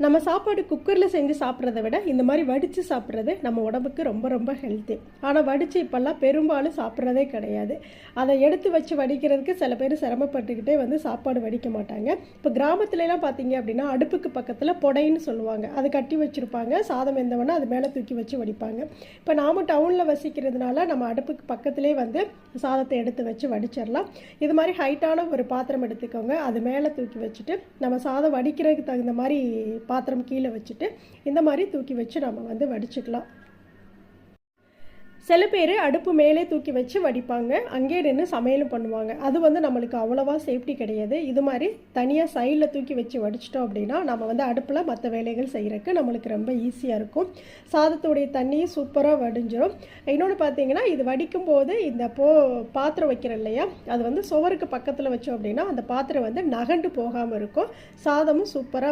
நம்ம சாப்பாடு குக்கரில் செஞ்சு சாப்பிட்றத விட இந்த மாதிரி வடித்து சாப்பிட்றது நம்ம உடம்புக்கு ரொம்ப ரொம்ப ஹெல்த்தி. ஆனால் வடித்து இப்போல்லாம் பெரும்பாலும் சாப்பிட்றதே கிடையாது. அதை எடுத்து வச்சு வடிக்கிறதுக்கு சில பேர் சிரமப்பட்டுக்கிட்டே சாப்பாடு வடிக்க மாட்டாங்க. இப்போ கிராமத்துலலாம் பார்த்தீங்க அப்படின்னா அடுப்புக்கு பக்கத்தில் பொடைன்னு சொல்லுவாங்க, அது கட்டி வச்சுருப்பாங்க. சாதம் எந்தவொன்னே அது மேலே தூக்கி வச்சு வடிப்பாங்க. இப்போ நாம் டவுனில் வசிக்கிறதுனால நம்ம அடுப்புக்கு பக்கத்துலேயே சாதத்தை எடுத்து வச்சு வடிச்சிடலாம். இது மாதிரி ஹைட்டான ஒரு பாத்திரம் எடுத்துக்கோங்க, அது மேலே தூக்கி வச்சுட்டு நம்ம சாதம் வடிக்கிறதுக்கு தகுந்த மாதிரி பாத்திரம் கீழே வச்சுட்டு இந்த மாதிரி தூக்கி வச்சு நம்ம வடிச்சுக்கலாம். சில பேர் அடுப்பு மேலே தூக்கி வச்சு வடிப்பாங்க, அங்கே நின்று சமையலும் பண்ணுவாங்க. அது நம்மளுக்கு அவ்வளோவா சேஃப்டி கிடையாது. இது மாதிரி தனியாக சைடில் தூக்கி வச்சு வடிச்சிட்டோம் அப்படின்னா நம்ம அடுப்பில் மற்ற வேலைகள் செய்கிறதுக்கு நம்மளுக்கு ரொம்ப ஈஸியாக இருக்கும். சாதத்துடைய தண்ணியும் சூப்பராக வடிஞ்சிடும். இன்னொன்று பார்த்தீங்கன்னா, இது வடிக்கும் போது இந்த பாத்திரம் வைக்கிறோம் இல்லையா, அது சுவருக்கு பக்கத்தில் வச்சோம் அப்படின்னா அந்த பாத்திரம் நகண்டு போகாமல் இருக்கும். சாதமும் சூப்பராக